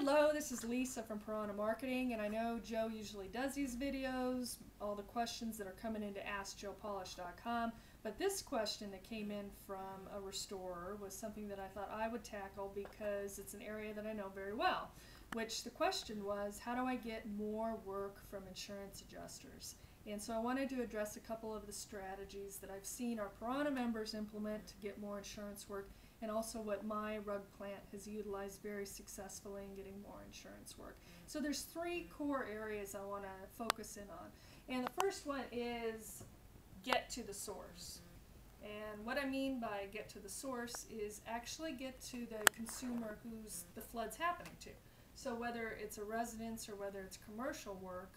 Hello, this is Lisa from Piranha Marketing, and I know Joe usually does these videos, all the questions that are coming into AskJoePolish.com, but this question that came in from a restorer was something that I thought I would tackle because it's an area that I know very well, which the question was, how do I get more work from insurance adjusters? And so I wanted to address a couple of the strategies that I've seen our Piranha members implement to get more insurance work, and also what my rug plant has utilized very successfully in getting more insurance work. So there's three core areas I want to focus in on. And the first one is get to the source. And what I mean by get to the source is actually get to the consumer who's the flood's happening to. So whether it's a residence or whether it's commercial work,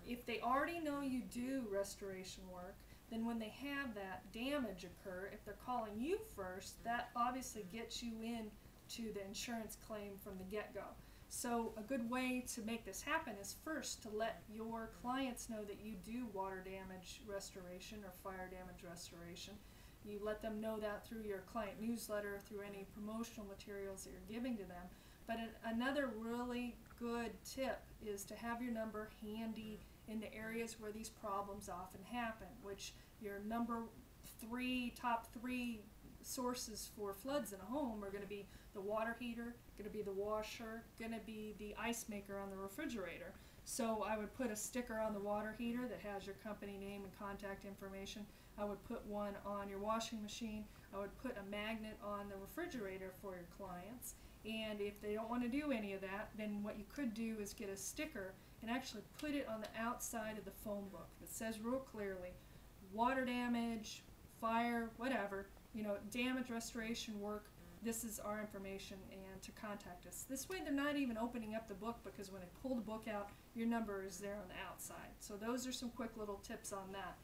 if they already know you do restoration work, then when they have that damage occur, if they're calling you first, that obviously gets you in to the insurance claim from the get-go. So a good way to make this happen is first to let your clients know that you do water damage restoration or fire damage restoration. You let them know that through your client newsletter, through any promotional materials that you're giving to them. But another really good tip is to have your number handy in the areas where these problems often happen, which your top three sources for floods in a home are going to be the water heater, going to be the washer, going to be the ice maker on the refrigerator. So I would put a sticker on the water heater that has your company name and contact information. I would put one on your washing machine. I would put a magnet on the refrigerator for your clients. And if they don't want to do any of that, then what you could do is get a sticker and actually put it on the outside of the phone book that says real clearly, water damage, fire, whatever, damage restoration work, this is our information and to contact us. This way they're not even opening up the book, because when they pull the book out, your number is there on the outside. So those are some quick little tips on that.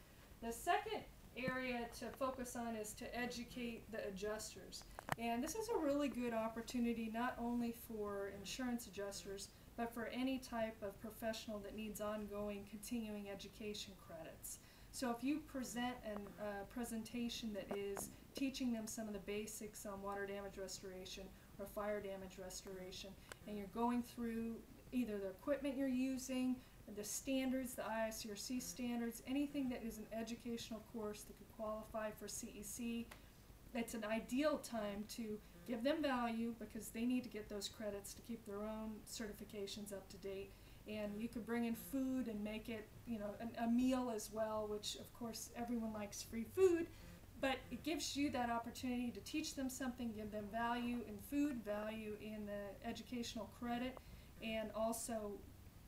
The second area to focus on is to educate the adjusters. And this is a really good opportunity not only for insurance adjusters, but for any type of professional that needs ongoing continuing education credits. So if you present a presentation that is teaching them some of the basics on water damage restoration or fire damage restoration, and you're going through either the equipment you're using, the standards, the IICRC standards, anything that is an educational course that could qualify for CEC, it's an ideal time to give them value, because they need to get those credits to keep their own certifications up to date. And you could bring in food and make it, a meal as well, which of course everyone likes free food, but it gives you that opportunity to teach them something, give them value in food, value in the educational credit, and also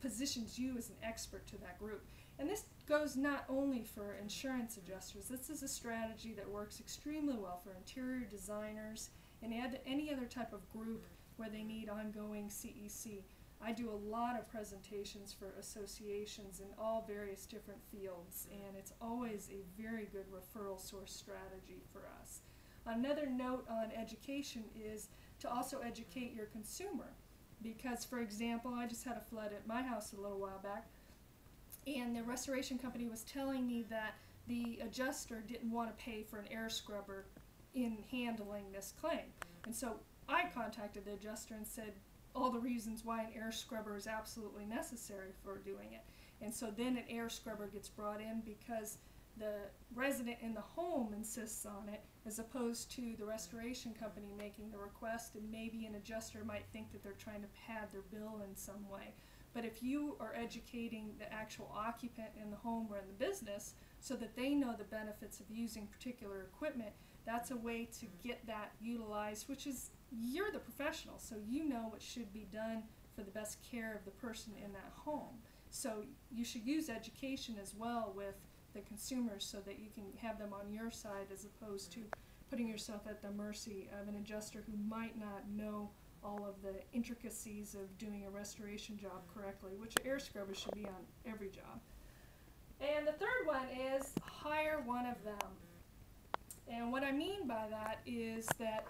positions you as an expert to that group. And this goes not only for insurance adjusters. This is a strategy that works extremely well for interior designers and any other type of group where they need ongoing CEC. I do a lot of presentations for associations in all various different fields, and it's always a very good referral source strategy for us. Another note on education is to also educate your consumer, because, for example, I just had a flood at my house a little while back, and the restoration company was telling me that the adjuster didn't want to pay for an air scrubber in handling this claim. And so I contacted the adjuster and said all the reasons why an air scrubber is absolutely necessary for doing it. And so then an air scrubber gets brought in because the resident in the home insists on it, as opposed to the restoration company making the request, and maybe an adjuster might think that they're trying to pad their bill in some way. But if you are educating the actual occupant in the home or in the business so that they know the benefits of using particular equipment, that's a way to get that utilized, which is, you're the professional, so you know what should be done for the best care of the person in that home. So you should use education as well with the consumers so that you can have them on your side, as opposed to putting yourself at the mercy of an adjuster who might not know all of the intricacies of doing a restoration job correctly, which an air scrubber should be on every job. And the third one is hire one of them. And what I mean by that is that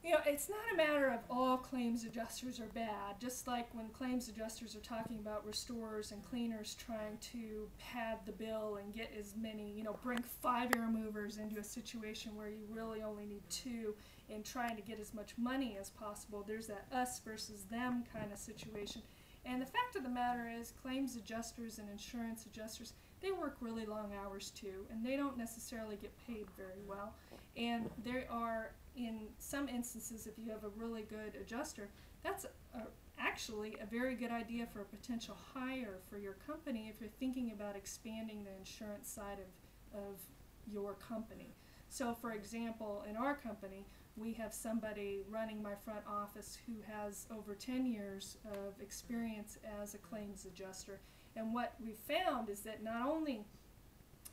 it's not a matter of all claims adjusters are bad, just like when claims adjusters are talking about restorers and cleaners trying to pad the bill and get as many, bring 5 air movers into a situation where you really only need 2, and trying to get as much money as possible. There's that us versus them kind of situation. And the fact of the matter is, claims adjusters and insurance adjusters, they work really long hours too, and they don't necessarily get paid very well. And there are, in some instances, if you have a really good adjuster, that's actually a very good idea for a potential hire for your company if you're thinking about expanding the insurance side of your company. So for example, in our company, we have somebody running my front office who has over 10 years of experience as a claims adjuster. And what we found is that not only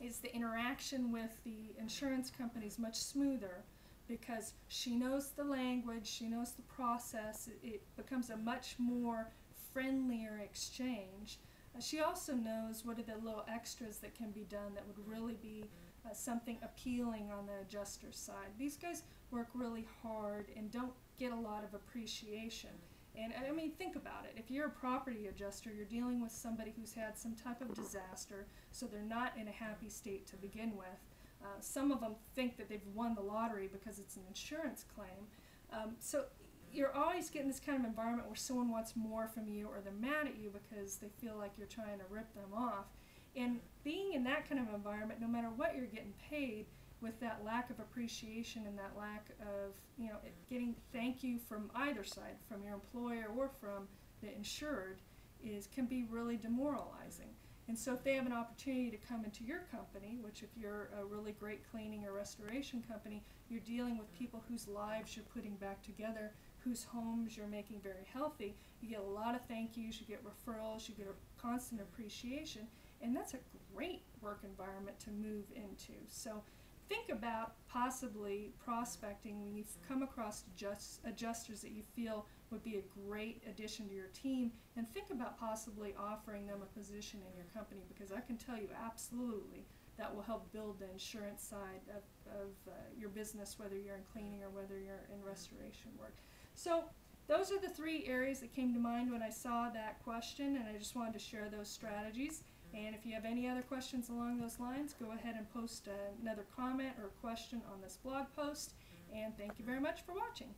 is the interaction with the insurance companies much smoother, because she knows the language, she knows the process, it becomes a much more friendlier exchange. She also knows what are the little extras that can be done that would really be something appealing on the adjuster side. These guys work really hard and don't get a lot of appreciation. And I mean, think about it. If you're a property adjuster, you're dealing with somebody who's had some type of disaster, so they're not in a happy state to begin with. Some of them think that they've won the lottery because it's an insurance claim. So you're always getting this kind of environment where someone wants more from you, or they're mad at you because they feel like you're trying to rip them off. And being in that kind of environment, no matter what you're getting paid, with that lack of appreciation and that lack of, getting thank you from either side, from your employer or from the insured, can be really demoralizing. And so if they have an opportunity to come into your company, which if you're a really great cleaning or restoration company, you're dealing with people whose lives you're putting back together, whose homes you're making very healthy, you get a lot of thank yous, you get referrals, you get a constant appreciation, and that's a great work environment to move into. So think about possibly prospecting when you've come across adjusters that you feel would be a great addition to your team, and think about possibly offering them a position in your company, because I can tell you absolutely that will help build the insurance side of your business, whether you're in cleaning or whether you're in restoration work. So those are the 3 areas that came to mind when I saw that question, and I just wanted to share those strategies. And if you have any other questions along those lines, go ahead and post another comment or question on this blog post. And thank you very much for watching.